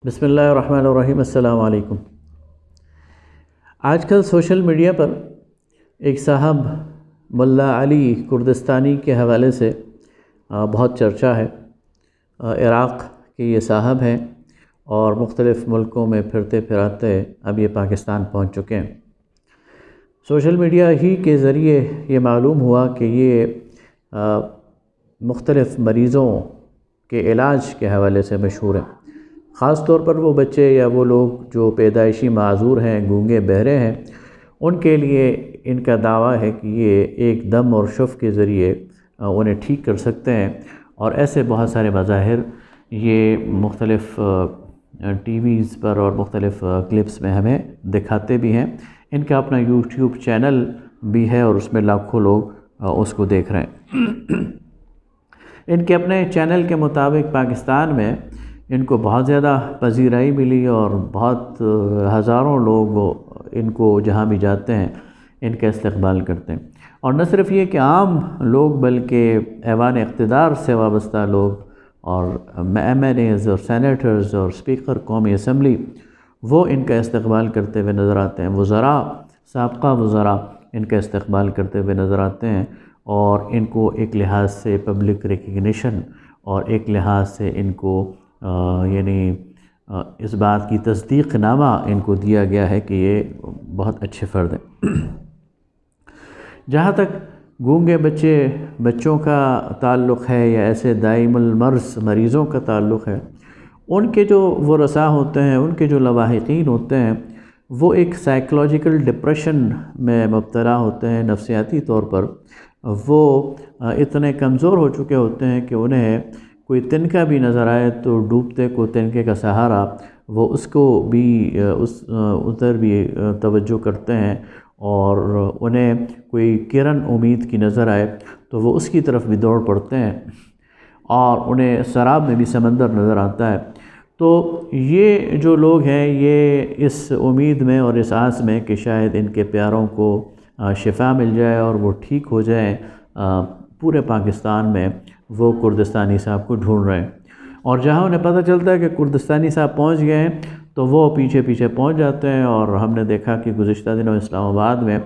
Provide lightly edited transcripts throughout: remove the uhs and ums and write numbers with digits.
بسم اللہ الرحمن الرحیم۔ السلام علیکم۔ آج کل سوشل میڈیا پر ایک صاحب ملا علی کردستانی کے حوالے سے بہت چرچا ہے۔ عراق کے یہ صاحب ہیں اور مختلف ملکوں میں پھرتے پھراتے اب یہ پاکستان پہنچ چکے ہیں۔ سوشل میڈیا ہی کے ذریعے یہ معلوم ہوا کہ یہ مختلف مریضوں کے علاج کے حوالے سے مشہور ہیں، خاص طور پر وہ بچے یا وہ لوگ جو پیدائشی معذور ہیں، گونگے بہرے ہیں، ان کے لیے ان کا دعویٰ ہے کہ یہ ایک دم اور شف کے ذریعے انہیں ٹھیک کر سکتے ہیں، اور ایسے بہت سارے مظاہر یہ مختلف ٹی ویز پر اور مختلف کلپس میں ہمیں دکھاتے بھی ہیں۔ ان کا اپنا یوٹیوب چینل بھی ہے اور اس میں لاکھوں لوگ اس کو دیکھ رہے ہیں۔ ان کے اپنے چینل کے مطابق پاکستان میں ان کو بہت زیادہ پذیرائی ملی اور بہت ہزاروں لوگ ان کو جہاں بھی جاتے ہیں ان کا استقبال کرتے ہیں، اور نہ صرف یہ کہ عام لوگ بلکہ ایوان اقتدار سے وابستہ لوگ اور ایم این ایز اور سینیٹرز اور اسپیکر قومی اسمبلی وہ ان کا استقبال کرتے ہوئے نظر آتے ہیں، وزراء، سابقہ وزراء ان کا استقبال کرتے ہوئے نظر آتے ہیں، اور ان کو ایک لحاظ سے پبلک ریکگنیشن اور ایک لحاظ سے ان کو اس بات کی تصدیق نامہ ان کو دیا گیا ہے کہ یہ بہت اچھے فرد ہیں۔ جہاں تک گونگے بچوں کا تعلق ہے یا ایسے دائم المرض مریضوں کا تعلق ہے، ان کے جو ورثاء ہوتے ہیں، ان کے جو لواحقین ہوتے ہیں، وہ ایک سائیکولوجیکل ڈپریشن میں مبتلا ہوتے ہیں۔ نفسیاتی طور پر وہ اتنے کمزور ہو چکے ہوتے ہیں کہ انہیں کوئی تنکا بھی نظر آئے تو ڈوبتے کو تنکے کا سہارا، وہ اس کو بھی ادھر بھی توجہ کرتے ہیں، اور انہیں کوئی کرن امید کی نظر آئے تو وہ اس کی طرف بھی دوڑ پڑتے ہیں، اور انہیں سراب میں بھی سمندر نظر آتا ہے۔ تو یہ جو لوگ ہیں یہ اس امید میں اور اس آس میں کہ شاید ان کے پیاروں کو شفا مل جائے اور وہ ٹھیک ہو جائیں، پورے پاکستان میں وہ کردستانی صاحب کو ڈھونڈ رہے ہیں، اور جہاں انہیں پتہ چلتا ہے کہ کردستانی صاحب پہنچ گئے ہیں تو وہ پیچھے پیچھے پہنچ جاتے ہیں۔ اور ہم نے دیکھا کہ گزشتہ دنوں اسلام آباد میں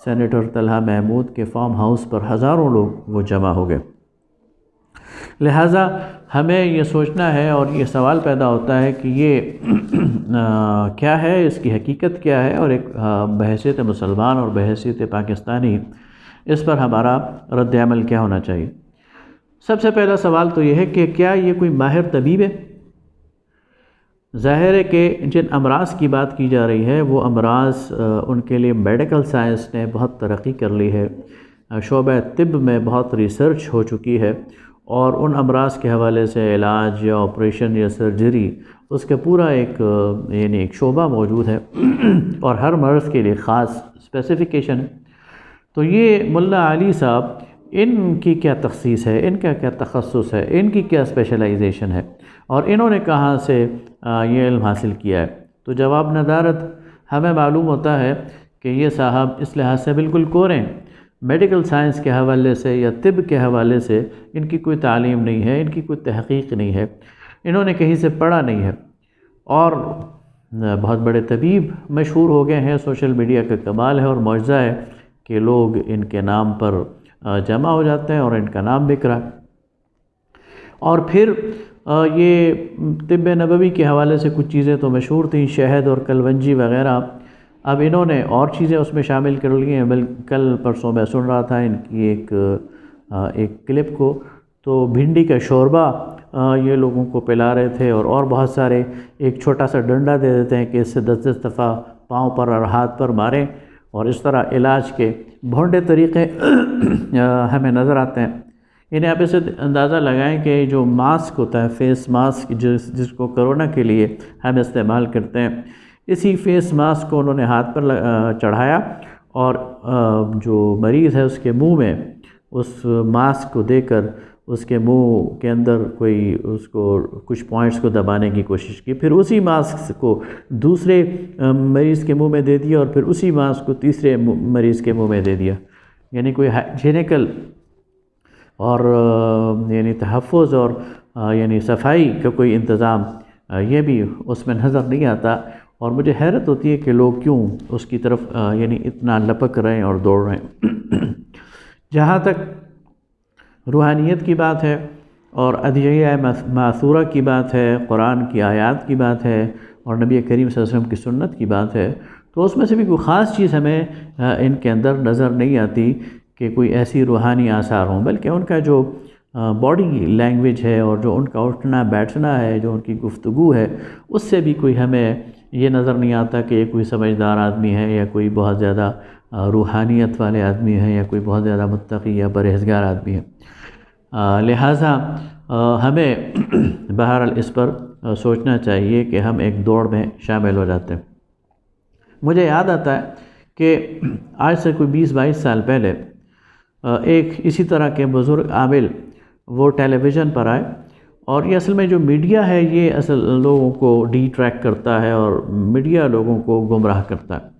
سینیٹر طلحہ محمود کے فارم ہاؤس پر ہزاروں لوگ وہ جمع ہو گئے۔ لہٰذا ہمیں یہ سوچنا ہے اور یہ سوال پیدا ہوتا ہے کہ یہ کیا ہے، اس کی حقیقت کیا ہے، اور ایک بحیثیت مسلمان اور بحیثیت پاکستانی اس پر ہمارا رد عمل کیا ہونا چاہیے۔ سب سے پہلا سوال تو یہ ہے کہ کیا یہ کوئی ماہر طبیب ہے؟ ظاہر ہے کہ جن امراض کی بات کی جا رہی ہے وہ امراض ان کے لیے میڈیکل سائنس نے بہت ترقی کر لی ہے، شعبہ طب میں بہت ریسرچ ہو چکی ہے، اور ان امراض کے حوالے سے علاج یا آپریشن یا سرجری اس کا پورا ایک شعبہ موجود ہے، اور ہر مرض کے لیے خاص اسپیسیفیکیشن ہے۔ تو یہ ملا علی صاحب، ان کی کیا تخصیص ہے، ان کا کیا تخصص ہے، ان کی کیا اسپیشلائزیشن ہے، اور انہوں نے کہاں سے یہ علم حاصل کیا ہے؟ تو جواب ندارت ہمیں معلوم ہوتا ہے کہ یہ صاحب اس لحاظ سے بالکل کورے ہیں۔ میڈیکل سائنس کے حوالے سے یا طب کے حوالے سے ان کی کوئی تعلیم نہیں ہے، ان کی کوئی تحقیق نہیں ہے، انہوں نے کہیں سے پڑھا نہیں ہے، اور بہت بڑے طبیب مشہور ہو گئے ہیں۔ سوشل میڈیا کا کمال ہے اور معجزہ ہے کہ لوگ ان کے نام پر جمع ہو جاتے ہیں اور ان کا نام بک رہا ہے۔ اور پھر یہ طب نبوی کے حوالے سے کچھ چیزیں تو مشہور تھیں، شہد اور کلونجی وغیرہ، اب انہوں نے اور چیزیں اس میں شامل کر لی ہیں۔ کل پرسوں میں سن رہا تھا ان کی ایک کلپ کو، تو بھنڈی کا شوربہ یہ لوگوں کو پلا رہے تھے، اور بہت سارے ایک چھوٹا سا ڈنڈا دے دیتے ہیں کہ اس سے 10 دفعہ پاؤں پر اور ہاتھ پر ماریں، اور اس طرح علاج کے بھونڈے طریقے ہمیں نظر آتے ہیں۔ انہیں آپ اسے اندازہ لگائیں کہ جو ماسک ہوتا ہے، فیس ماسک، جس کو کرونا کے لیے ہم استعمال کرتے ہیں، اسی فیس ماسک کو انہوں نے ہاتھ پر چڑھایا، اور جو مریض ہے اس کے منہ میں اس ماسک کو دے کر اس کے منہ کے اندر اس کو کچھ پوائنٹس کو دبانے کی کوشش کی، پھر اسی ماسک کو دوسرے مریض کے منہ میں دے دیا، اور پھر اسی ماسک کو تیسرے مریض کے منہ میں دے دیا۔ یعنی کوئی ہائجینیکل اور تحفظ اور صفائی کا کوئی انتظام یہ بھی اس میں نظر نہیں آتا، اور مجھے حیرت ہوتی ہے کہ لوگ کیوں اس کی طرف یعنی اتنا لپک رہے ہیں اور دوڑ رہے ہیں۔ جہاں تک روحانیت کی بات ہے اور ادعیہ ماثورہ کی بات ہے، قرآن کی آیات کی بات ہے اور نبی کریم صلی اللہ علیہ وسلم کی سنت کی بات ہے، تو اس میں سے بھی کوئی خاص چیز ہمیں ان کے اندر نظر نہیں آتی کہ کوئی ایسی روحانی آثار ہوں، بلکہ ان کا جو باڈی لینگویج ہے اور جو ان کا اٹھنا بیٹھنا ہے، جو ان کی گفتگو ہے، اس سے بھی کوئی ہمیں یہ نظر نہیں آتا کہ یہ کوئی سمجھدار آدمی ہے یا کوئی بہت زیادہ روحانیت والے آدمی ہے یا کوئی بہت زیادہ متقی یا پرہیزگار آدمی ہے۔ لہٰذا ہمیں بہرحال اس پر سوچنا چاہیے کہ ہم ایک دوڑ میں شامل ہو جاتے ہیں۔ مجھے یاد آتا ہے کہ آج سے کوئی 20-22 سال پہلے ایک اسی طرح کے بزرگ عامل وہ ٹیلی ویژن پر آئے، اور یہ اصل میں جو میڈیا ہے یہ اصل لوگوں کو ڈی ٹریک کرتا ہے اور میڈیا لوگوں کو گمراہ کرتا ہے۔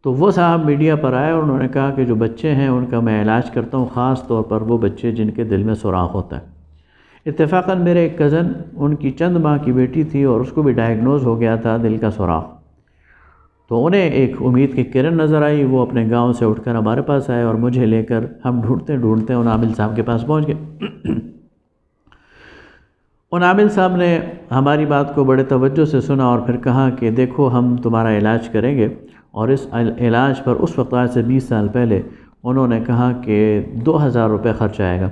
تو وہ صاحب میڈیا پر آئے اور انہوں نے کہا کہ جو بچے ہیں ان کا میں علاج کرتا ہوں، خاص طور پر وہ بچے جن کے دل میں سوراخ ہوتا ہے۔ اتفاقاً میرے ایک کزن، ان کی چند ماہ کی بیٹی تھی اور اس کو بھی ڈائیگنوز ہو گیا تھا دل کا سوراخ۔ تو انہیں ایک امید کی کرن نظر آئی، وہ اپنے گاؤں سے اٹھ کر ہمارے پاس آئے اور مجھے لے کر ہم ڈھونڈتے ڈھونڈتے ان عامل صاحب کے پاس پہنچ گئے۔ ان عامل صاحب نے ہماری بات کو بڑے توجہ سے سنا اور پھر کہا کہ دیکھو ہم تمہارا علاج کریں گے، اور اس علاج پر اس وقت آج سے 20 سال پہلے انہوں نے کہا کہ 2000 روپے خرچ آئے گا،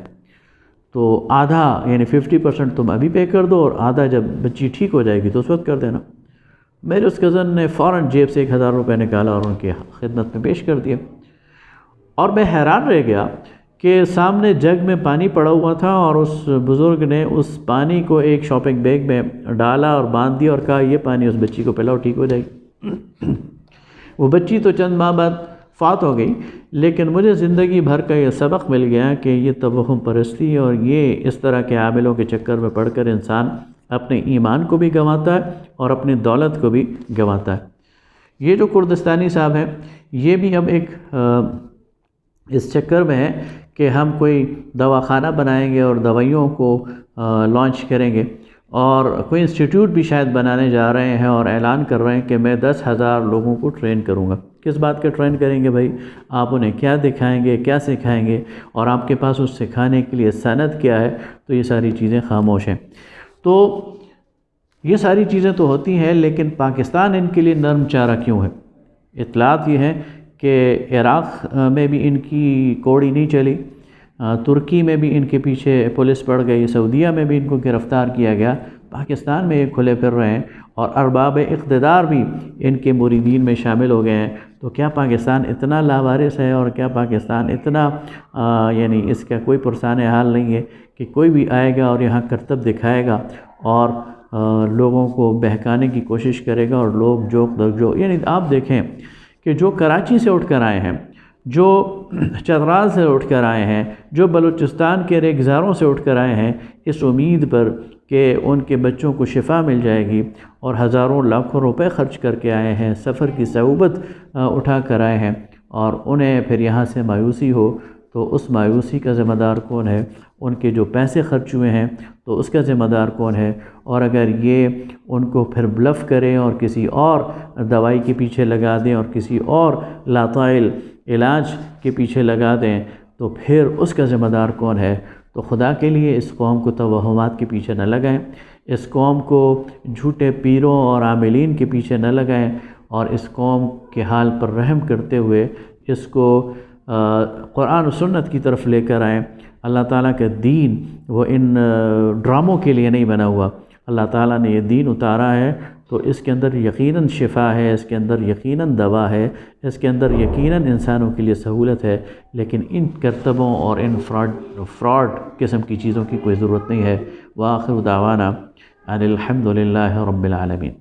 تو آدھا یعنی 50% تم ابھی پے کر دو اور آدھا جب بچی ٹھیک ہو جائے گی تو اس وقت کر دینا۔ میرے اس کزن نے فوراً جیب سے 1000 روپے نکالا اور ان کی خدمت میں پیش کر دیا، اور میں حیران رہ گیا کہ سامنے جگ میں پانی پڑا ہوا تھا اور اس بزرگ نے اس پانی کو ایک شاپنگ بیگ میں ڈالا اور باندھ دیا اور کہا یہ پانی اس بچی کو پلاؤ، ٹھیک ہو جائے گی۔ وہ بچی تو چند ماہ بعد فات ہو گئی، لیکن مجھے زندگی بھر کا یہ سبق مل گیا کہ یہ توہم پرستی اور یہ اس طرح کے عاملوں کے چکر میں پڑھ کر انسان اپنے ایمان کو بھی گنواتا ہے اور اپنی دولت کو بھی گنواتا ہے۔ یہ جو کردستانی صاحب ہیں یہ بھی اب ایک اس چکر میں ہے کہ ہم کوئی دواخانہ بنائیں گے اور دوائیوں کو لانچ کریں گے، اور کوئی انسٹیٹیوٹ بھی شاید بنانے جا رہے ہیں اور اعلان کر رہے ہیں کہ میں 10,000 لوگوں کو ٹرین کروں گا۔ کس بات کا ٹرین کریں گے بھائی؟ آپ انہیں کیا دکھائیں گے، کیا سکھائیں گے، اور آپ کے پاس اس سکھانے کے لیے سند کیا ہے؟ تو یہ ساری چیزیں خاموش ہیں۔ تو یہ ساری چیزیں تو ہوتی ہیں، لیکن پاکستان ان کے لیے نرم چارہ کیوں ہے؟ اطلاعات یہ ہیں کہ عراق میں بھی ان کی کوڑی نہیں چلی، ترکی میں بھی ان کے پیچھے پولیس پڑ گئی، سعودیہ میں بھی ان کو گرفتار کیا گیا، پاکستان میں یہ کھلے پھر رہے ہیں اور ارباب اقتدار بھی ان کے مریدین میں شامل ہو گئے ہیں۔ تو کیا پاکستان اتنا لاوارث ہے اور کیا پاکستان اتنا یعنی اس کا کوئی پرسان حال نہیں ہے کہ کوئی بھی آئے گا اور یہاں کرتب دکھائے گا اور لوگوں کو بہکانے کی کوشش کرے گا، اور لوگ جو یعنی آپ دیکھیں کہ جو کراچی سے اٹھ کر آئے ہیں، جو چترال سے اٹھ کر آئے ہیں، جو بلوچستان کے ریگزاروں سے اٹھ کر آئے ہیں، اس امید پر کہ ان کے بچوں کو شفا مل جائے گی، اور ہزاروں لاکھوں روپے خرچ کر کے آئے ہیں، سفر کی صعوبت اٹھا کر آئے ہیں، اور انہیں پھر یہاں سے مایوسی ہو، تو اس مایوسی کا ذمہ دار کون ہے؟ ان کے جو پیسے خرچ ہوئے ہیں تو اس کا ذمہ دار کون ہے؟ اور اگر یہ ان کو پھر بلف کریں اور کسی اور دوائی کے پیچھے لگا دیں اور کسی اور لاطائل علاج کے پیچھے لگا دیں تو پھر اس کا ذمہ دار کون ہے؟ تو خدا کے لیے اس قوم کو توہمات کے پیچھے نہ لگائیں، اس قوم کو جھوٹے پیروں اور عاملین کے پیچھے نہ لگائیں، اور اس قوم کے حال پر رحم کرتے ہوئے اس کو قرآن و سنت کی طرف لے کر آئیں۔ اللہ تعالیٰ کا دین وہ ان ڈراموں کے لیے نہیں بنا ہوا، اللہ تعالیٰ نے یہ دین اتارا ہے تو اس کے اندر یقیناً شفا ہے، اس کے اندر یقیناً دوا ہے، اس کے اندر یقیناً انسانوں کے لیے سہولت ہے، لیکن ان کرتبوں اور ان فراڈ قسم کی چیزوں کی کوئی ضرورت نہیں ہے۔ وآخر دعوانا ان الحمد للہ رب العالمین۔